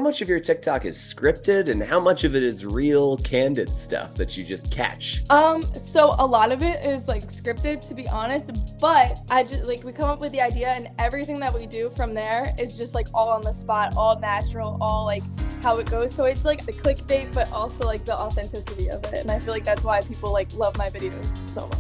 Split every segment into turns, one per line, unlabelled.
much of your TikTok is scripted and how much of it is real, candid stuff that you just catch?
So a lot of it is like scripted, to be honest, but I just like we come up with the idea and everything that we do from there is just like all on the spot, all natural, all like how it goes. So it's like the clickbait, but also like the authenticity of it. And I feel like that's why people like love my videos so much.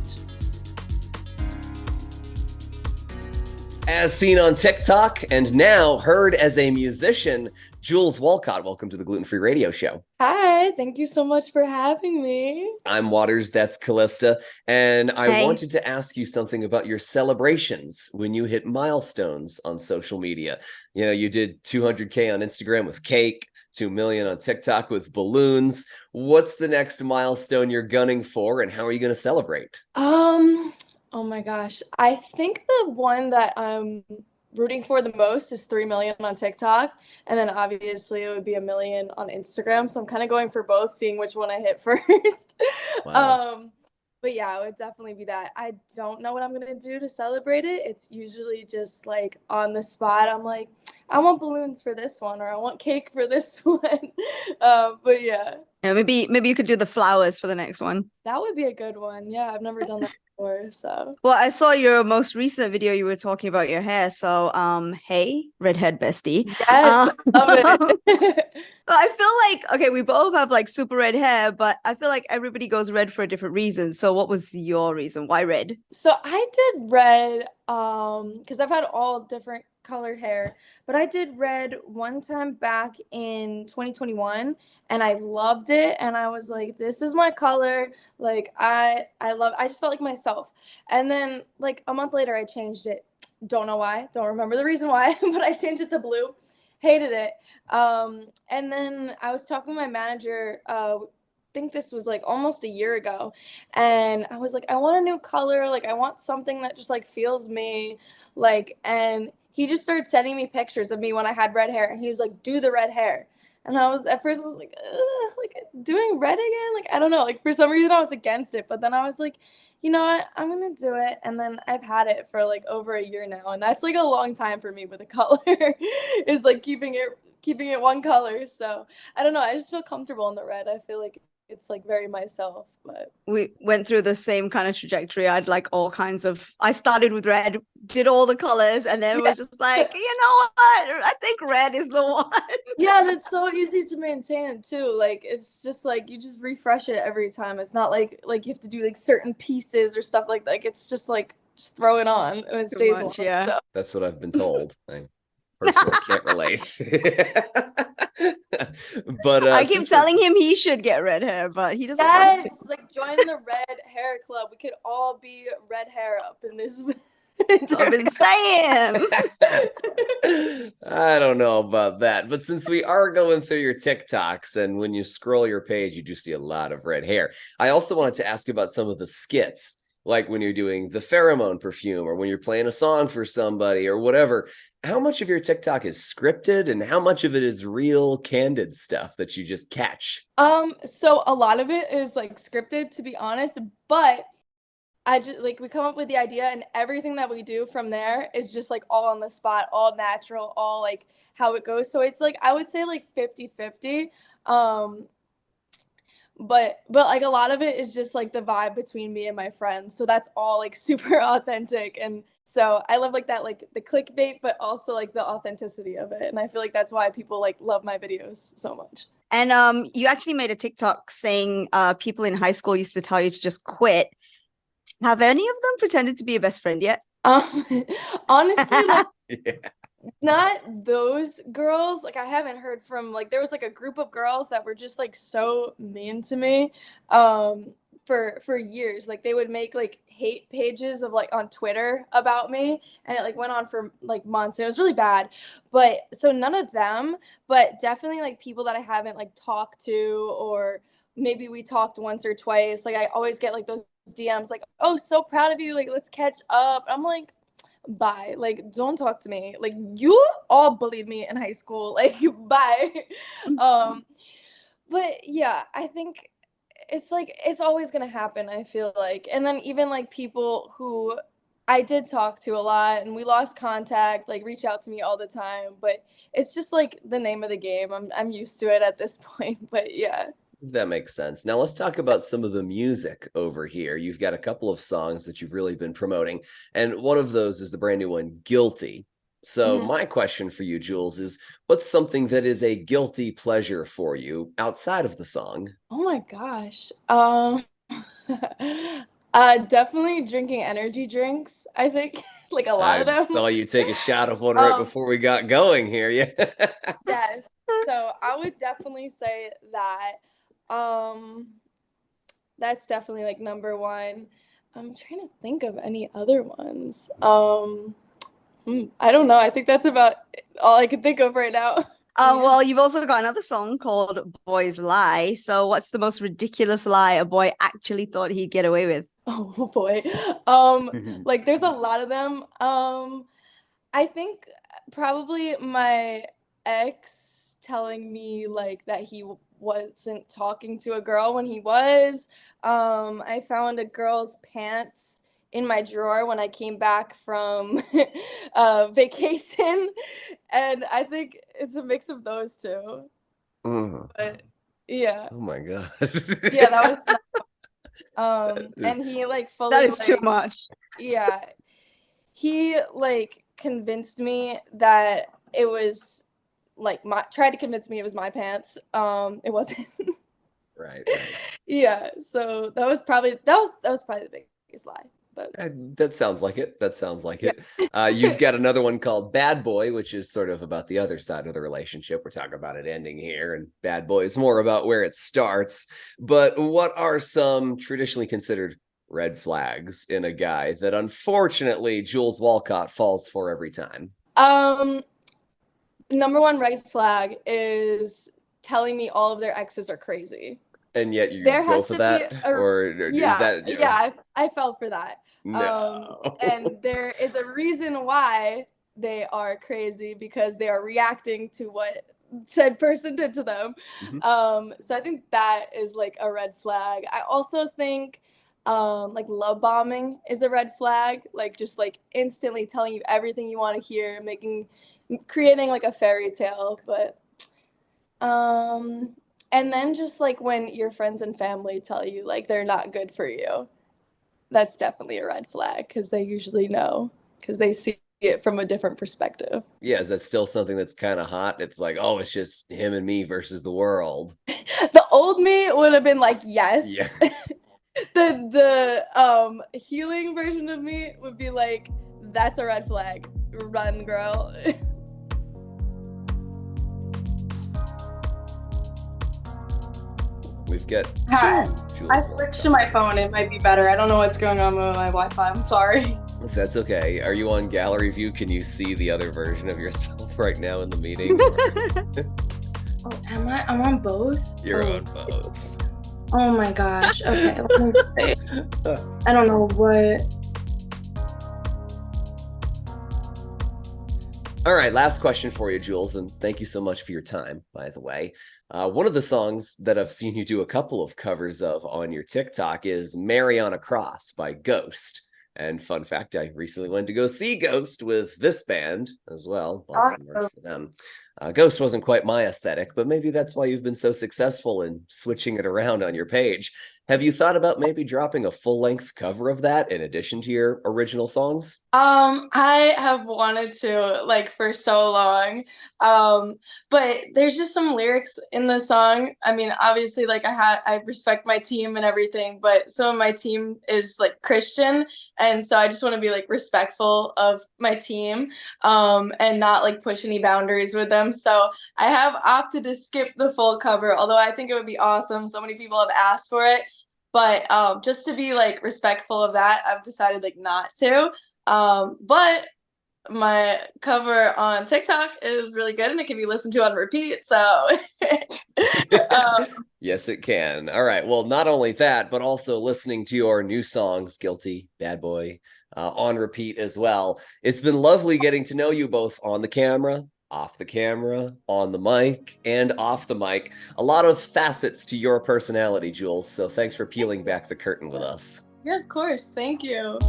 As seen on TikTok and now heard as a musician, Jules Walcott, welcome to the Gluten Free Radio Show.
Hi, thank you so much for having me.
I'm Waters, that's Calista, and I
Hey.
wanted to ask you something about your celebrations when you hit milestones on social media. You know, you did 200K on Instagram with cake, 2 million on TikTok with balloons. What's the next milestone you're gunning for, and how are you going to celebrate?
Oh my gosh. I think the one that I'm rooting for the most is 3 million on TikTok. And then obviously it would be 1 million on Instagram. So I'm kind of going for both, seeing which one I hit first.
Wow.
But yeah, it would definitely be that. I don't know what I'm gonna do to celebrate it. It's usually just like on the spot. I'm like, I want balloons for this one, or I want cake for this one. But yeah,
Yeah, maybe you could do the flowers for the next one.
that would be a good one. Yeah, I've never done that before. So
Well, I saw your most recent video. You were talking about your hair. So, hey, redhead bestie.
yes, love
But
it.
I feel like, okay, we both have like super red hair, but I feel like everybody goes red for a different reason. So what was your reason? Why red?
So I did red, because I've had all different colored hair, but I did red one time back in 2021 and I loved it and I was like, this is my color. Like I just felt like myself. And then like a month later I changed it. Don't know why, don't remember the reason why, but I changed it to blue. Hated it. And then I was talking to my manager, think this was like almost a year ago, and I was like, I want a new color, like I want something that just like feels me, like, and he just started sending me pictures of me when I had red hair, and he was like, do the red hair. And I was at first I was like, ugh, like doing red again, like I don't know, like for some reason I was against it, but then I was like, you know what, I'm gonna do it. And then I've had it for like over a year now, and that's like a long time for me with a color is like keeping it one color. So I don't know, I just feel comfortable in the red. I feel like it's like very myself. But
We went through the same kind of trajectory. I started with red, did all the colors, and then was just like, you know what? I think red is the one.
yeah, and it's so easy to maintain too. Like it's just like you just refresh it every time. It's not like you have to do like certain pieces or stuff like that. Like it's just like just throw it on and it
Too
stays
much,
on.
yeah.
So.
That's what I've been told. I personally can't relate. But
I keep
since we're
telling him he should get red hair, but he doesn't want to.
Yes, like join the red hair club. We could all be red hair up in this.
That's what I've been saying.
I don't know about that, but since we are going through your TikToks and when you scroll your page, you do see a lot of red hair. I also wanted to ask you about some of the skits, like when you're doing the pheromone perfume or when you're playing a song for somebody or whatever. How much of your TikTok is scripted and how much of it is real, candid stuff that you just catch?
So a lot of it is like scripted, to be honest, but I just like we come up with the idea and everything that we do from there is just like all on the spot, all natural, all like how it goes. So it's like I would say like 50-50. Um but like a lot of it is just like the vibe between me and my friends. So that's all like super authentic. And so I love like that, like the clickbait, but also like the authenticity of it. And I feel like that's why people like love my videos so much.
And you actually made a TikTok saying people in high school used to tell you to just quit. Have any of them pretended to be your best friend yet?
Um honestly, like
Yeah.
not those girls. Like I haven't heard from like there was like a group of girls that were just like so mean to me for years. Like they would make like hate pages of like on Twitter about me and it like went on for like months and it was really bad. But so none of them, but definitely like people that I haven't like talked to, or maybe we talked once or twice. Like I always get like those DMs like, "Oh, so proud of you. Like let's catch up." I'm like, bye, like don't talk to me, like you all bullied me in high school, like bye. um but yeah, I think it's like it's always gonna happen, I feel like. And then even like people who I did talk to a lot, and we lost contact, like reach out to me all the time, but it's just like the name of the game. I'm used to it at this point, but yeah.
That makes sense. Now let's talk about some of the music over here. You've got a couple of songs that you've really been promoting, and one of those is the brand new one, Guilty. So
Mhm.
my question for you, Jules, is what's something that is a guilty pleasure for you outside of the song?
Oh my gosh. Definitely drinking energy drinks, I think, like a lot of
I
them.
saw you take a shot of one right
Um,
before we got going here. Yeah.
yes. So I would definitely say that. Um, that's definitely like number one. I'm trying to think of any other ones. I don't know. I think that's about all I can think of right now. Yeah.
Well, you've also got another song called Boys Lie. So, what's the most ridiculous lie a boy actually thought he'd get away with?
Oh boy. Like there's a lot of them. I think probably my ex telling me like that he wasn't talking to a girl when he was. I found a girl's pants in my drawer when I came back from vacation, and I think it's a mix of those two.
Mm.
But yeah,
Oh my God.
yeah, that was and he like
That
fully
is too
like
much.
yeah, he like convinced me that it was like my tried to convince me it was my pants. It wasn't.
Right, right.
Yeah, so that was probably the biggest lie. But
That sounds like it. That sounds like
yeah.
it. You've got another one called Bad Boy, which is sort of about the other side of the relationship. We're talking about it ending here, and Bad Boy is more about where it starts. But what are some traditionally considered red flags in a guy that unfortunately Jules Walcott falls for every time?
Um, number one red flag is telling me all of their exes are crazy.
And yet you
There
go
has
for
to be
that?
a
Or is
yeah,
that,
yeah, I fell for that.
no.
And there is a reason why they are crazy because they are reacting to what said person did to them.
Mhm.
So I think that is like a red flag. I also think like love bombing is a red flag, like just like instantly telling you everything you want to hear, creating like a fairy tale, but um and then just like when your friends and family tell you like they're not good for you, that's definitely a red flag because they usually know because they see it from a different perspective.
Yeah, is that still something that's kind of hot? It's like, oh, it's just him and me versus the world.
The old me would have been like, yes.
Yeah.
The healing version of me would be like, that's a red flag. Run, girl.
We've got
Hi.
two
I
Jules
switched to my
Walcotts.
phone. It might be better. I don't know what's going on with my Wi-Fi. I'm sorry.
If that's okay. Are you on gallery view? Can you see the other version of yourself right now in the meeting?
Oh, am I? I'm on both.
You're
Oh.
on both.
Oh my gosh. Okay. Let me see. I don't know what.
All right, last question for you, Jules, and thank you so much for your time, by the way. One of the songs that I've seen you do a couple of covers of on your TikTok is Mary on a Cross by Ghost. And fun fact, I recently went to go see Ghost with this band as well. Bought some merch for them. Ghost wasn't quite my aesthetic, but maybe that's why you've been so successful in switching it around on your page. Have you thought about maybe dropping a full-length cover of that in addition to your original songs?
I have wanted to like for so long. But there's just some lyrics in the song. I mean, obviously like I respect my team and everything, but some of my team is like Christian, and so I just want to be like respectful of my team and not like push any boundaries with them. So I have opted to skip the full cover, although I think it would be awesome. So many people have asked for it. But just to be like respectful of that, I've decided like not to. But my cover on TikTok is really good and it can be listened to on repeat. So
Yes, it can. All right. Well, not only that, but also listening to your new songs, Guilty, Bad Boy, on repeat as well. It's been lovely getting to know you both on the camera, off the camera, on the mic, and off the mic. A lot of facets to your personality, Jules. So thanks for peeling back the curtain with us.
yeah, of course. Thank you.